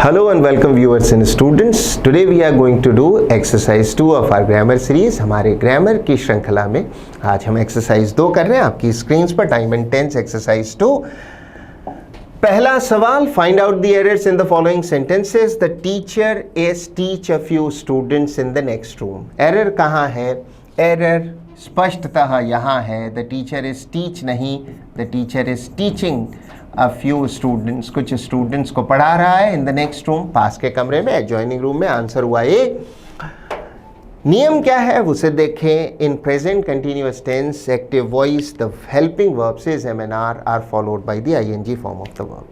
Hello and welcome viewers and students. Today we are going to do exercise 2 of our grammar series. हमारे grammar की श्रृंखला में आज हम एक्सरसाइज 2 कर रहे हैं आपकी स्क्रीन्स पर। Time and tense exercise 2। पहला सवाल, find out the errors in the following sentences. The teacher is teach a few students in the next room. Error कहाँ है? एरर स्पष्टतः यहाँ है। द टीचर इज टीच नहीं, the teacher is teaching a few students, कुछ students को पढ़ा रहा है इन द नेक्स्ट रूम, पास के कमरे में, एडजॉइनिंग रूम में। आंसर हुआ ए। नियम क्या है उसे देखें। In present continuous tense active voice the helping verbs is am and are are followed by the ING form of the verb.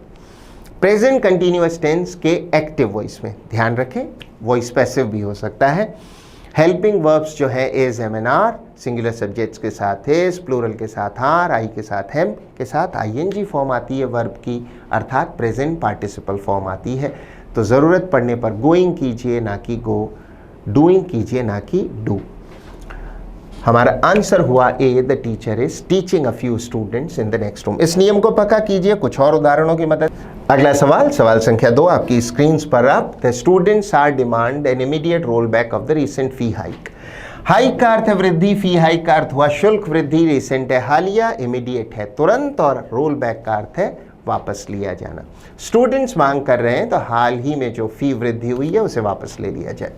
Present continuous tense के एक्टिव वॉइस में ध्यान रखें, वॉइस पैसिव भी हो सकता है। हेल्पिंग वर्ब्स जो है इज एमएनआर, सिंगुलर सब्जेक्ट्स के साथ इज, प्लूरल के साथ आर, आई के साथ हेम के साथ आईएनजी फॉर्म आती है वर्ब की, अर्थात प्रेजेंट पार्टिसिपल फॉर्म आती है। तो ज़रूरत पड़ने पर गोइंग कीजिए ना कि गो, डूइंग कीजिए ना कि डू। हमारा आंसर हुआ A. The teacher is teaching a few students in the next room. इस नियम को पक्का कीजिए कुछ और उदाहरणों की मदद। अगला सवाल, सवाल संख्या 2 आपकी स्क्रीन्स पर आप। The students are demand an immediate roll back of the recent fee hike. Hike का अर्थ है वृद्धि, फी हाइक का अर्थ हुआ शुल्क वृद्धि, रिसेंट है हालिया, इमीडिएट है तुरंत, और रोल बैक का अर्थ है वापस लिया जाना। स्टूडेंट्स मांग कर रहे हैं तो हाल ही में जो फी वृद्धि हुई है उसे वापस ले लिया जाए।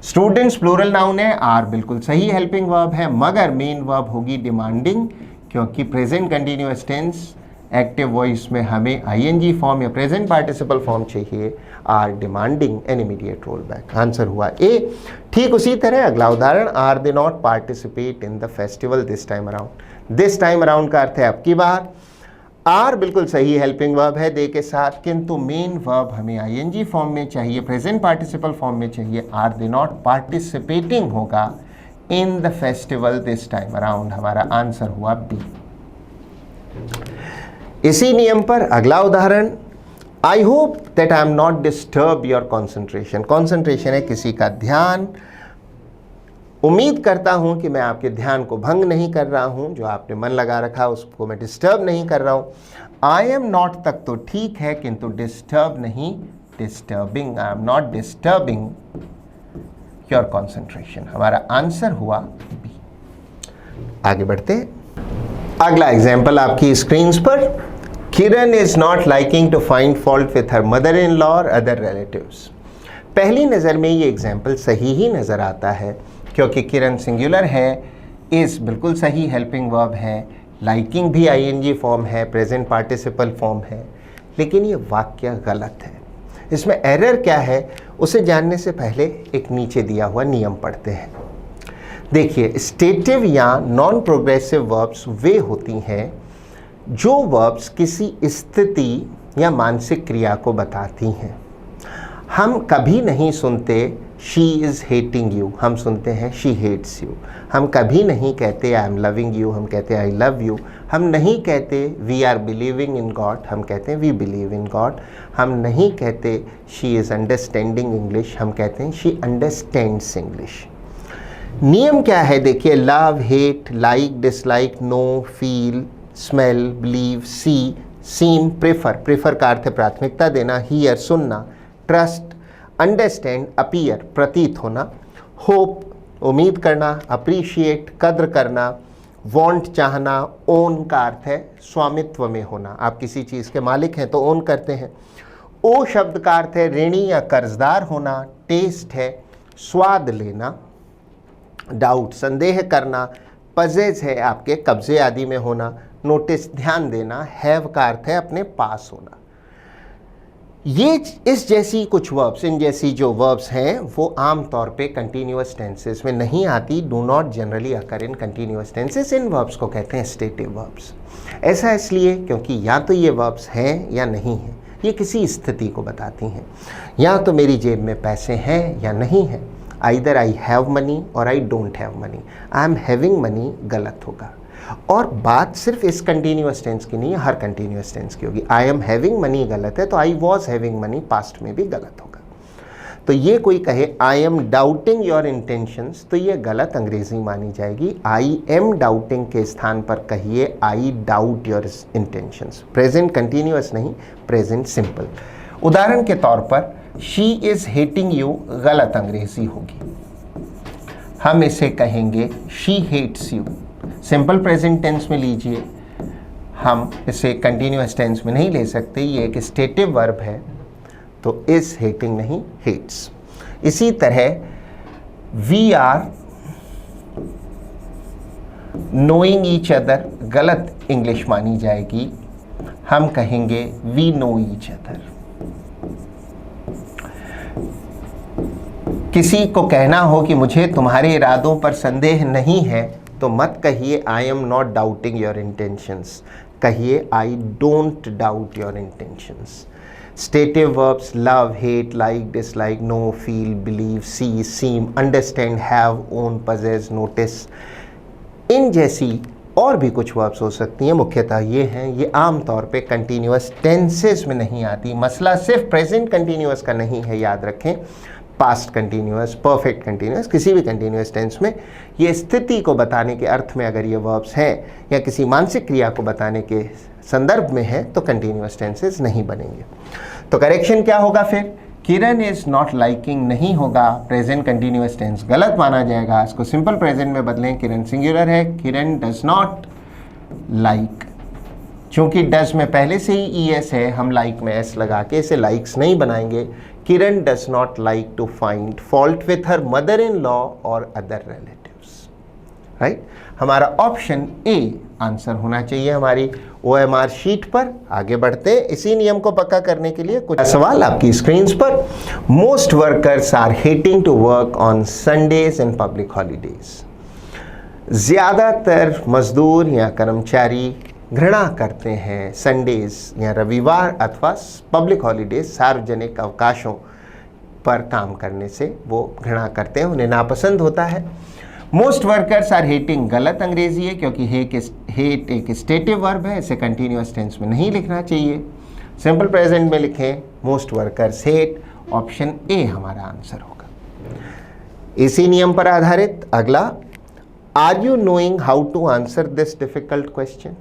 स्टूडेंट्स प्लूरल नाउन है, आर बिल्कुल सही हेल्पिंग वर्ब है, मगर मेन वर्ब होगी डिमांडिंग, क्योंकि present continuous tense active voice में हमें आईएनजी फॉर्म या प्रेजेंट पार्टिसिपल फॉर्म चाहिए। Are demanding an immediate roll back. Answer हुआ ए। ठीक उसी तरह अगला उदाहरण, are they not participate in the festival this time around. This time around का अर्थ है अब की बार। आर बिल्कुल सही हेल्पिंग वर्ब है दे के साथ, किंतु मेन वर्ब हमें आईएनजी फॉर्म में चाहिए, प्रेजेंट पार्टिसिपल फॉर्म में चाहिए। आर दे नॉट पार्टिसिपेटिंग होगा इन the festival this time around. हमारा आंसर हुआ बी। इसी नियम पर अगला उदाहरण, I hope that I am not disturb your concentration. Concentration है किसी का ध्यान। उम्मीद करता हूं कि मैं आपके ध्यान को भंग नहीं कर रहा हूं, जो आपने मन लगा रखा उसको मैं डिस्टर्ब नहीं कर रहा हूं। आई एम नॉट तक तो ठीक है, किंतु डिस्टर्ब नहीं, disturbing. I am not disturbing your concentration. हमारा आंसर हुआ बी। आगे बढ़ते हैं। अगला एग्जाम्पल आपकी स्क्रीन्स पर, Kiran is not liking to find fault with her mother in law और अदर रिलेटिव्स। पहली नज़र में ये एग्जाम्पल सही ही नज़र आता है, क्योंकि किरण सिंगुलर है, इज बिल्कुल सही हेल्पिंग वर्ब है, लाइकिंग भी आईएनजी फॉर्म है, प्रेजेंट पार्टिसिपल फॉर्म है, लेकिन ये वाक्य गलत है। इसमें एरर क्या है उसे जानने से पहले एक नीचे दिया हुआ नियम पढ़ते हैं। देखिए, स्टेटिव या नॉन प्रोग्रेसिव वर्ब्स वे होती हैं जो वर्ब्स किसी स्थिति या मानसिक क्रिया को बताती हैं। हम कभी नहीं सुनते शी इज़ हेटिंग यू, हम सुनते हैं शी हेट्स यू। हम कभी नहीं कहते आई एम लविंग यू, हम कहते हैं आई लव यू। हम नहीं कहते we are believing in God, हम कहते हैं वी बिलीव इन गॉड। हम नहीं कहते शी इज़ अंडरस्टैंडिंग इंग्लिश, हम कहते हैं शी अंडरस्टैंड्स इंग्लिश। नियम क्या है देखिए, love, hate, like, dislike, know, feel, smell, believe, see, seem, prefer. Prefer का अर्थ है प्राथमिकता देना, हियर सुनना, ट्रस्ट, अंडरस्टैंड अपीयर प्रतीत होना, होप उम्मीद करना, अप्रिशिएट कद्र करना, वांट चाहना, ओन का अर्थ है स्वामित्व में होना। आप किसी चीज़ के मालिक हैं तो ओन करते हैं। ओ शब्द का अर्थ है ऋणी या कर्जदार होना, टेस्ट है स्वाद लेना, डाउट संदेह करना, पजेज है आपके कब्जे आदि में होना, नोटिस ध्यान देना, हैव का अर्थ है अपने पास होना। ये इस जैसी कुछ वर्ब्स, इन जैसी जो वर्ब्स हैं वो आम तौर पे कंटिन्यूअस टेंसेस में नहीं आती, do not generally occur in continuous tenses. In verbs को कहते हैं स्टेटिव वर्ब्स। ऐसा इसलिए क्योंकि या तो ये वर्ब्स हैं या नहीं हैं, ये किसी स्थिति को बताती हैं। या तो मेरी जेब में पैसे हैं या नहीं हैं, आइदर आई हैव मनी और I don't have money. I am having money गलत होगा। और बात सिर्फ इस कंटिन्यूअस टेंस की नहीं है, हर कंटिन्यूअस टेंस की होगी। आई एम हैविंग मनी गलत है तो I was having money past में भी गलत होगा। तो ये कोई कहे I am doubting your intentions तो ये गलत अंग्रेजी मानी जाएगी। आई एम डाउटिंग के स्थान पर कहिए I doubt your intentions. Present continuous नहीं, प्रेजेंट सिंपल। उदाहरण के तौर पर शी इज हेटिंग यू गलत अंग्रेजी होगी, हम इसे कहेंगे she hates you. Simple present tense में लीजिए, हम इसे कंटिन्यूअस टेंस में नहीं ले सकते, ये एक स्टेटिव वर्ब है, तो इज हेटिंग नहीं हेट्स। इसी तरह we are knowing each other गलत इंग्लिश मानी जाएगी, हम कहेंगे वी नो ईच अदर। किसी को कहना हो कि मुझे तुम्हारे इरादों पर संदेह नहीं है, तो मत कहिए I am not doubting your intentions, कहिए I don't doubt your intentions. Stative verbs love, hate, like, dislike, know, feel, believe, see, seem, understand, have, own, possess, notice, इन जैसी और भी कुछ वर्ब्स हो सकती हैं, मुख्यतः ये हैं, ये आमतौर पे कंटिन्यूअस टेंसेस में नहीं आती। मसला सिर्फ प्रेजेंट कंटिन्यूअस का नहीं है, याद रखें, पास्ट कंटिन्यूअस, परफेक्ट कंटिन्यूअस, किसी भी कंटिन्यूअस टेंस में ये स्थिति को बताने के अर्थ में अगर ये वर्ब्स हैं या किसी मानसिक क्रिया को बताने के संदर्भ में है तो कंटिन्यूअस टेंसेस नहीं बनेंगे। तो करेक्शन क्या होगा फिर? किरण इज नॉट लाइकिंग नहीं होगा, प्रेजेंट कंटिन्यूअस टेंस गलत माना जाएगा, इसको सिंपल प्रेजेंट में बदलें, किरण सिंगुलर है, किरण डज नॉट लाइक। चूंकि डज में पहले से ही ES है, हम लाइक में S लगा के इसे लाइक्स नहीं बनाएंगे। Kiran does not like to find fault with her mother in law और अदर रिलेटिव्स, राइट। हमारा ऑप्शन ए आंसर होना चाहिए हमारी OMR शीट पर। आगे बढ़ते हैं, इसी नियम को पक्का करने के लिए कुछ सवाल आपकी स्क्रीन पर। Most workers are hating to work on Sundays and public holidays. ज्यादातर मजदूर या कर्मचारी घृणा करते हैं संडेज या रविवार अथवा पब्लिक हॉलीडेज, सार्वजनिक अवकाशों पर काम करने से वो घृणा करते हैं, उन्हें नापसंद होता है। मोस्ट वर्कर्स आर हेटिंग गलत अंग्रेजी है, क्योंकि हेट एक स्टेटिव वर्ब है, इसे कंटिन्यूअस टेंस में नहीं लिखना चाहिए, सिंपल प्रेजेंट में लिखें most workers hate. Option A हमारा आंसर होगा। इसी नियम पर आधारित अगला, are you knowing how to answer this difficult question.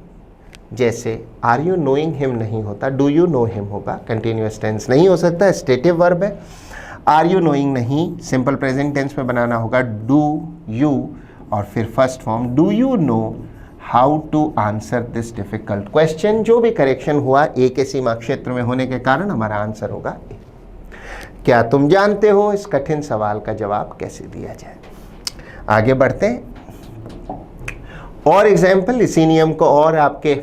जैसे आर यू नोइंग हिम नहीं होता, डू यू नो हिम होगा, कंटिन्यूअस टेंस नहीं हो सकता, स्टेटिव वर्ब है। आर यू नोइंग नहीं, सिंपल प्रेजेंट टेंस में बनाना होगा डू यू और फिर first form do you know how to answer this difficult question. जो भी करेक्शन हुआ ए के सीमा क्षेत्र में होने के कारण हमारा आंसर होगा ए। क्या तुम जानते हो इस कठिन सवाल का जवाब कैसे दिया जाए? आगे बढ़ते हैं, और एग्जाम्पल इसी नियम को और आपके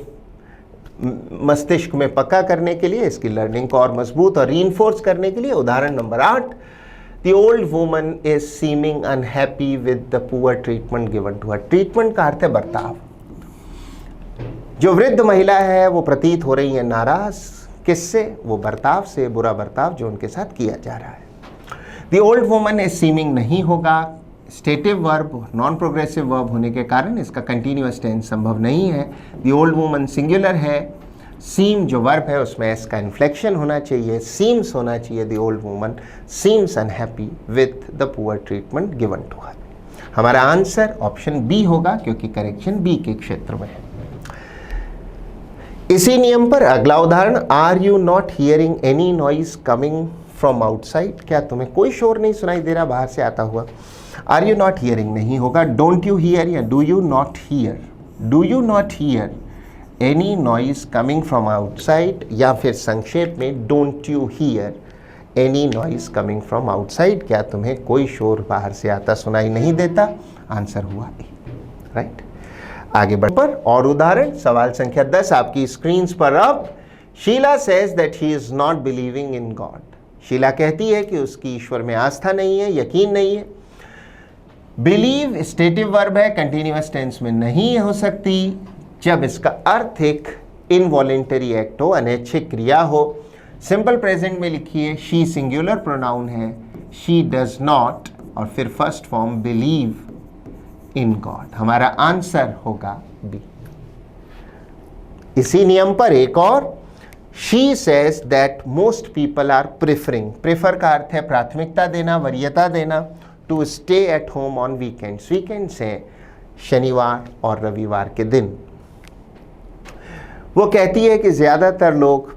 मस्तिष्क में पक्का करने के लिए, इसकी लर्निंग को और मजबूत और रीइंफोर्स करने के लिए उदाहरण number 8, the old woman is seeming unhappy with the poor treatment given to her. Treatment का अर्थ है बर्ताव। जो वृद्ध महिला है वो प्रतीत हो रही है नाराज, किससे? वो बर्ताव से, बुरा बर्ताव जो उनके साथ किया जा रहा है। The old woman is seeming नहीं होगा, stative verb, non progressive verb होने के कारण इसका कंटिन्यूअस टेंस संभव नहीं है। द ओल्ड वुमन सिंगुलर है, सीम जो वर्ब है उसमें एस का इन्फ्लेक्शन होना चाहिए, सीम्स होना चाहिए। The old woman seems unhappy with the poor treatment given to her. हमारा आंसर ऑप्शन बी होगा, क्योंकि करेक्शन बी के क्षेत्र में है। इसी नियम पर अगला उदाहरण, are you not hearing any noise coming from outside. क्या तुम्हें कोई शोर नहीं सुनाई दे रहा बाहर से आता हुआ? आर यू नॉट हियरिंग नहीं होगा, डोंट यू हियर या do you not here. Do you not here any noise coming from outside, या फिर संक्षेप में don't you here any noise coming from outside. क्या तुम्हें कोई शोर बाहर से आता सुनाई नहीं देता? आंसर हुआ ए, राइट। आगे बढ़ पर और उदाहरण, सवाल संख्या 10 आपकी स्क्रीन पर। अब Sheela says that he is not believing in God. Sheela कहती है कि उसकी ईश्वर में आस्था नहीं है, यकीन नहीं है। बिलीव स्टेटिव वर्ब है, कंटिन्यूअस टेंस में नहीं हो सकती जब इसका अर्थ एक इनवॉलेंटरी एक्ट हो, अनैच्छिक क्रिया हो। सिंपल प्रेजेंट में लिखिए, शी सिंगुलर प्रोनाउन है, शी डज नॉट और फिर first form believe in God. हमारा आंसर होगा बी। इसी नियम पर एक और, she says that most people are preferring. Prefer का अर्थ है प्राथमिकता देना, वरीयता देना, to stay at home on weekends. Weekends हैं शनिवार और रविवार के दिन। वो कहती है कि ज़्यादातर लोग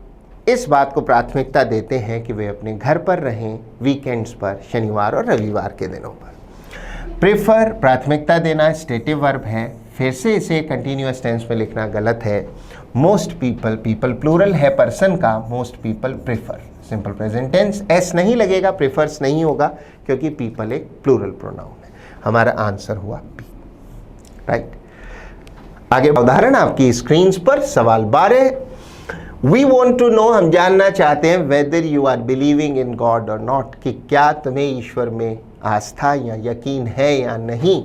इस बात को प्राथमिकता देते हैं कि वे अपने घर पर रहें वीकेंड्स पर, शनिवार और रविवार के दिनों पर। प्रेफर प्राथमिकता देना स्टेटिव वर्ब है, फिर से इसे कंटिन्यूअस टेंस में लिखना गलत है। मोस्ट पीपल, पीपल प्लूरल है पर्सन का, most people prefer, simple present tense, S नहीं लगेगा, प्रेफर्स नहीं होगा क्योंकि पीपल एक प्लूरल प्रोनाउन है। हमारा आंसर हुआ बी, राइट। आगे उदाहरण आपकी स्क्रीन पर, सवाल 12, वी वॉन्ट टू नो, हम जानना चाहते हैं, whether you are believing in God और नॉट, कि क्या तुम्हें ईश्वर में आस्था या यकीन है या नहीं।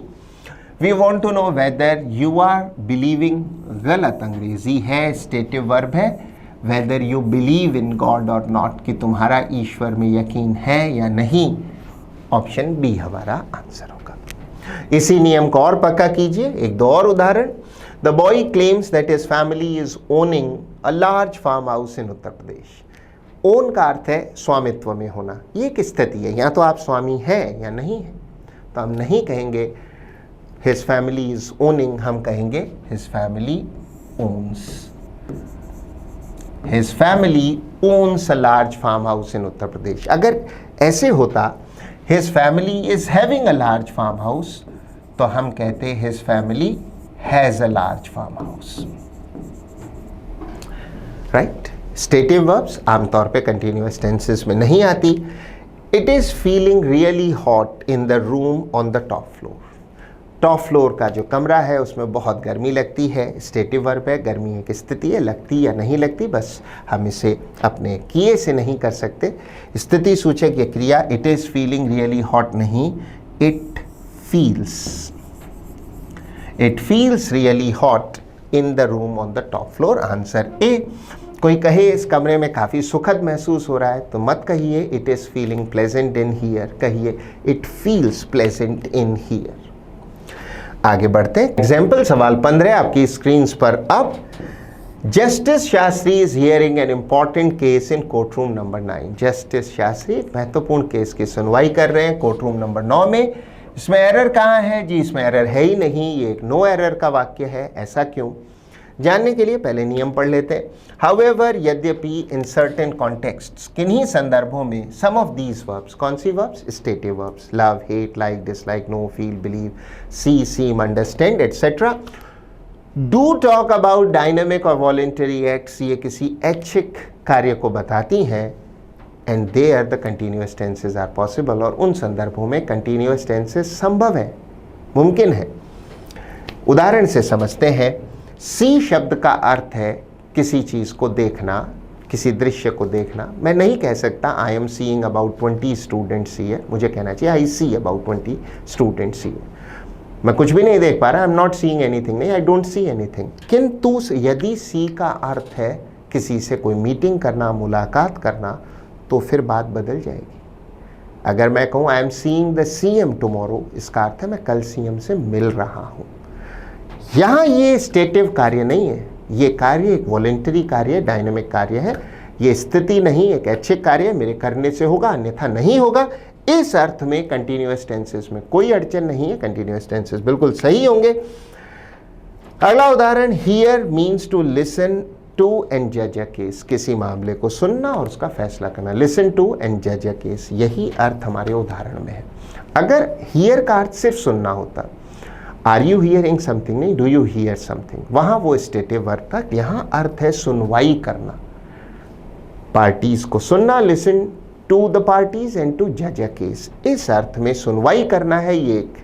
We want to know whether you are believing, गलत अंग्रेजी है, स्टेटिव वर्ब है, whether you believe in God और नॉट, कि तुम्हारा ईश्वर में यकीन है या नहीं। ऑप्शन बी हमारा आंसर होगा। इसी नियम को और पक्का कीजिए, एक दो और उदाहरण। The boy claims that his family is owning a large farm house in Uttar Pradesh. Own का अर्थ है स्वामित्व में होना, ये एक स्थिति है, या तो आप स्वामी हैं या नहीं है। तो हम नहीं कहेंगे his family is owning, हम कहेंगे his family owns, his family owns a large farm house in Uttar Pradesh. अगर ऐसे होता his family is having a large farm house, तो हम कहते his family has a large farm house, right। Stative verbs आमतौर पे कंटिन्यूअस टेंसेस में नहीं आती। It is feeling really hot in the room on the top floor. Top floor का जो कमरा है उसमें बहुत गर्मी लगती है, स्टेटिव वर्ब है, गर्मी एक स्थिति है, लगती या नहीं लगती, बस हम इसे अपने किए से नहीं कर सकते। स्थिति सूचक ये क्रिया, it is feeling really hot नहीं, it feels really hot in the room on the top floor. Answer A. कोई कहे इस कमरे में काफ़ी सुखद महसूस हो रहा है, तो मत कहिए it is feeling pleasant in here, कहिए it feels pleasant in here. आगे बढ़ते हैं। एग्जाम्पल सवाल 15 आपकी स्क्रीन पर। अब justice Shastri is hearing an important case in court room number 9। Justice Shastri एक महत्वपूर्ण केस की सुनवाई कर रहे हैं कोर्ट रूम नंबर 9 में। इसमें एरर कहाँ है जी? इसमें एरर है ही नहीं, ये एक नो एरर का वाक्य है। ऐसा क्यों? जानने के लिए पहले नियम पढ़ लेते हैं। हाउएवर, यद्यपि, इन सर्टेन कॉन्टेक्स्ट्स, किन्हीं संदर्भों में, सम ऑफ दीज वर्ब्स, कौन सी verbs? Stative verbs, love, hate, like, dislike, know, feel, believe, see, seem, understand etcetera, do talk about dynamic और वॉलेंटरी एक्ट्स, ये किसी ऐच्छिक कार्य को बताती हैं, and there the continuous tenses are possible, और उन संदर्भों में कंटिन्यूअस टेंसेज संभव है, मुमकिन है। उदाहरण से समझते हैं। सी शब्द का अर्थ है किसी चीज़ को देखना, किसी दृश्य को देखना। मैं नहीं कह सकता I am seeing about 20 students here, मुझे कहना चाहिए आई सी अबाउट 20 स्टूडेंट्स हियर। मैं कुछ भी नहीं देख पा रहा, आई एम नॉट सीइंग एनीथिंग, नहीं, आई डोंट सी एनीथिंग। किंतु यदि सी का अर्थ है किसी से कोई मीटिंग करना, मुलाकात करना, तो फिर बात बदल जाएगी। अगर मैं कहूँ I am seeing the CM tomorrow, इसका अर्थ है मैं कल सीएम से मिल रहा हूँ। यहाँ ये स्टेटिव कार्य नहीं है, ये कार्य एक वॉलेंटरी कार्य, डायनामिक कार्य है। ये स्थिति नहीं, एक ऐच्छिक कार्य है, मेरे करने से होगा अन्यथा नहीं होगा। इस अर्थ में कंटिन्यूअस टेंसेस में कोई अड़चन नहीं है, कंटिन्यूअस टेंसेस बिल्कुल सही होंगे। अगला उदाहरण, hear means to listen to and जज अ केस, किसी मामले को सुनना और उसका फैसला करना। लिसन टू एंड जज अ केस, यही अर्थ हमारे उदाहरण में है। अगर हियर का अर्थ सिर्फ सुनना होता, आर यू हियरिंग समथिंग, नहीं, डू यू हियर समथिंग, वहां वो स्टेटिव वर्ब था। यहां अर्थ है सुनवाई करना, पार्टीज को सुनना, listen to the parties and to जज अ केस। इस अर्थ में सुनवाई करना है, ये एक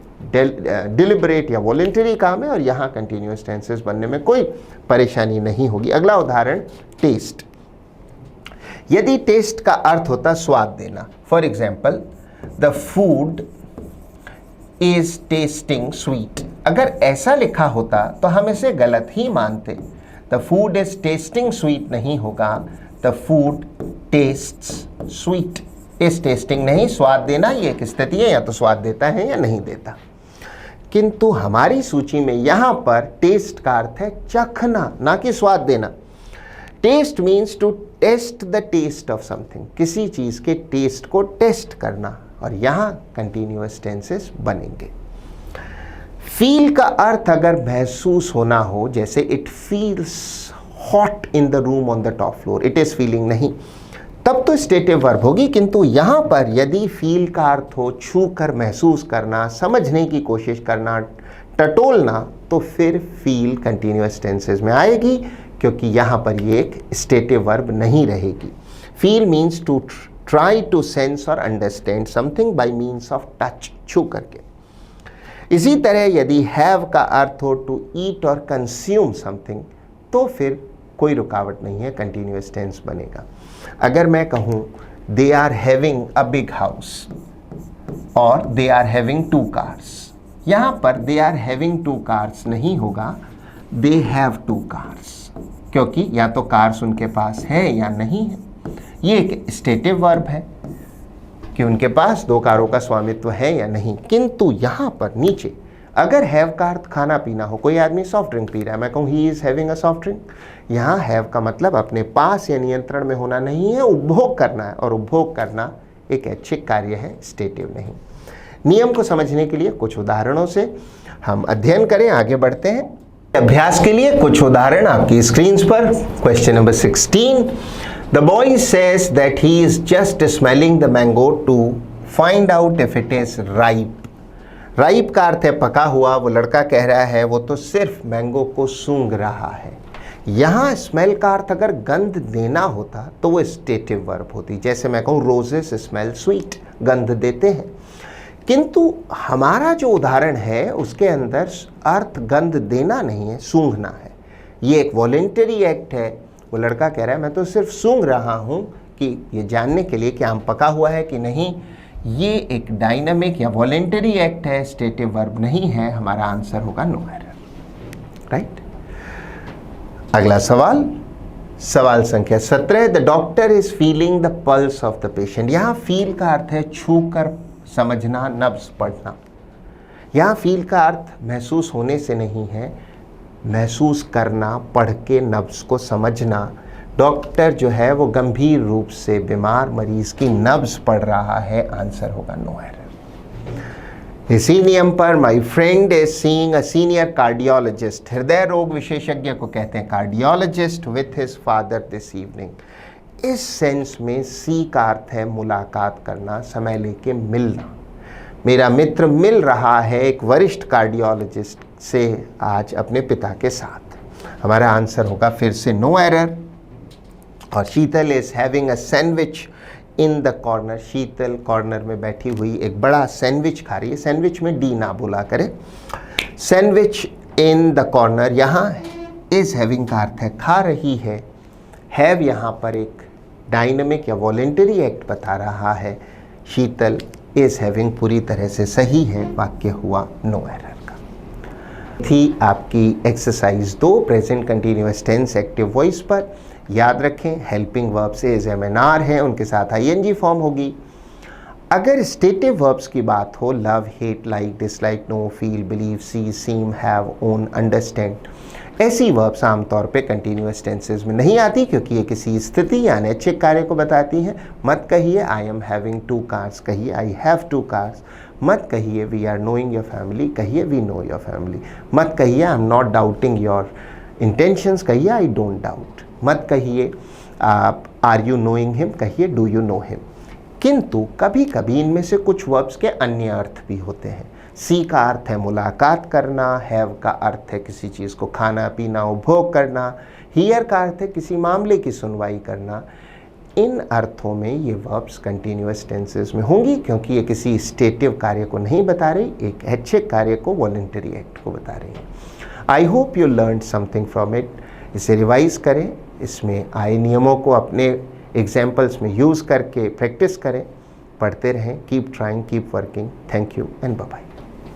डिलिबरेट या वॉलेंटरी काम है, और यहाँ कंटिन्यूअस टेंसेस बनने में कोई परेशानी नहीं होगी। अगला उदाहरण, टेस्ट। यदि टेस्ट का अर्थ होता स्वाद देना, for example the food is testing sweet, अगर ऐसा लिखा होता तो हम इसे गलत ही मानते। The food is testing sweet नहीं होगा, द फूड टेस्ट्स स्वीट। इस टेस्टिंग नहीं, स्वाद देना ये एक स्थिति है, या तो स्वाद देता है या नहीं देता। किंतु हमारी सूची में यहाँ पर टेस्ट का अर्थ है चखना, ना कि स्वाद देना। Taste means to taste the taste of something, किसी चीज़ के टेस्ट को टेस्ट करना, और यहाँ कंटिन्यूअस टेंसेस बनेंगे। फील का अर्थ अगर महसूस होना हो, जैसे it feels hot in the room on the top floor, it is feeling नहीं, तब तो स्टेटिव वर्ब होगी। किंतु यहाँ पर यदि फील का अर्थ हो छू कर महसूस करना, समझने की कोशिश करना, टटोलना, तो फिर फील कंटिन्यूअस टेंसेस में आएगी, क्योंकि यहाँ पर ये एक स्टेटिव वर्ब नहीं रहेगी। Feel means to try to sense और understand something by means of touch, छू करके। इसी तरह यदि हैव का अर्थ हो टू ईट और कंज्यूम समथिंग, तो फिर कोई रुकावट नहीं है, कंटिन्यूअस टेंस बनेगा। अगर मैं कहूँ they are having a big house और दे आर हैविंग 2 कार्स, यहाँ पर दे आर हैविंग 2 कार्स नहीं होगा, दे हैव 2 कार्स, क्योंकि या तो कार्स उनके पास है या नहीं है। ये एक स्टेटिव वर्ब है कि उनके पास 2 कारों का स्वामित्व है या नहीं। किंतु यहाँ पर नीचे अगर हैव का अर्थ खाना पीना हो, कोई आदमी सॉफ्ट ड्रिंक पी रहा है, मैं कहूँ he is having a soft drink, यहाँ हैव का मतलब अपने पास या नियंत्रण में होना नहीं है, उपभोग करना है, और उपभोग करना एक ऐच्छिक कार्य है, स्टेटिव नहीं। नियम को समझने के लिए कुछ उदाहरणों से हम अध्ययन करें, आगे बढ़ते हैं। अभ्यास के लिए कुछ उदाहरण आपकी स्क्रीन पर। Question number 16, the boy says that he is just smelling the mango to find out if it is ripe. Ripe का अर्थ है पका हुआ, वो लड़का कह रहा है वो तो सिर्फ मैंगो को सूंघ रहा है। यहाँ स्मेल का अर्थ अगर गंध देना होता तो वो स्टेटिव वर्ब होती, जैसे मैं कहूँ रोजेस स्मेल स्वीट, गंध देते हैं। किंतु हमारा जो उदाहरण है उसके अंदर अर्थ गंध देना नहीं है, सूंघना है। ये एक वॉलेंटरी एक्ट है, वो लड़का कह रहा है मैं तो सिर्फ सूंघ रहा हूँ कि ये जानने के लिए कि आम पका हुआ है कि नहीं। ये एक डायनामिक या वॉलेंटरी एक्ट है, स्टेटिव वर्ब नहीं है। हमारा आंसर होगा नो एरर, राइट। अगला सवाल, सवाल संख्या 17, the doctor is feeling the pulse of the patient. यहाँ फील का अर्थ है छू कर समझना, नब्ज पढ़ना। यहाँ फील का अर्थ महसूस होने से नहीं है, महसूस करना, पढ़ के नब्ज को समझना। डॉक्टर जो है वो गंभीर रूप से बीमार मरीज की नब्ज पढ़ रहा है, आंसर होगा नो एरर। इसी नियम पर my friend is seeing a senior cardiologist. हृदय रोग विशेषज्ञ को कहते हैं cardiologist, with his father this evening. इस सेंस में सी का अर्थ है मुलाकात करना, समय लेके मिलना। मेरा मित्र मिल रहा है एक वरिष्ठ कार्डियोलॉजिस्ट से आज अपने पिता के साथ। हमारा आंसर होगा फिर से नो एरर। और Sheetal is having a sandwich in the corner. Sheetal corner में बैठी हुई एक बड़ा सैंडविच खा रही है। सैंडविच में डी ना बोला करें। सैंडविच इन द कॉर्नर, यहाँ इज हैविंग का अर्थ है खा रही है। हैव यहाँ पर एक डायनामिक या वॉलेंटरी एक्ट बता रहा है। शीतल इज हैविंग पूरी तरह से सही है, वाक्य हुआ नो एरर का। थी आपकी exercise 2 present continuous tense active voice पर। याद रखें हेल्पिंग वर्ब से इज एम एन आर हैं, उनके साथ आईएनजी फॉर्म होगी। अगर स्टेटिव वर्ब्स की बात हो, love, hate, like, dislike, know, feel, believe, see, seem, have, own, understand, ऐसी वर्ब्स आमतौर पे कंटिन्यूअस टेंसेस में नहीं आती, क्योंकि ये किसी स्थिति या अनैच्छिक कार्य को बताती हैं। मत कहिए आई एम हैविंग 2 कार्स, कहिए आई हैव 2 कार्स। मत कहिए we are knowing your family, कहिए वी नो योर फैमिली। मत कहिए I am not doubting your intentions, कहिए आई डोंट डाउट। मत कहिए आप आर यू नोइंग हिम, कहिए डू यू नो हिम। किंतु कभी कभी इनमें से कुछ वर्ब्स के अन्य अर्थ भी होते हैं। सी का अर्थ है मुलाकात करना, हैव का अर्थ है किसी चीज़ को खाना, पीना, उपभोग करना, हियर का अर्थ है किसी मामले की सुनवाई करना। इन अर्थों में ये वर्ब्स कंटिन्यूअस टेंसेस में होंगी, क्योंकि ये किसी स्टेटिव कार्य को नहीं बता रही, एक ऐच्छिक कार्य को, वॉलंटरी एक्ट को बता रही है। I hope you learn something from it. इसे रिवाइज करें, इसमें आए नियमों को अपने एग्जाम्पल्स में यूज़ करके प्रैक्टिस करें, पढ़ते रहें। Keep trying, keep working. Thank you and bye bye.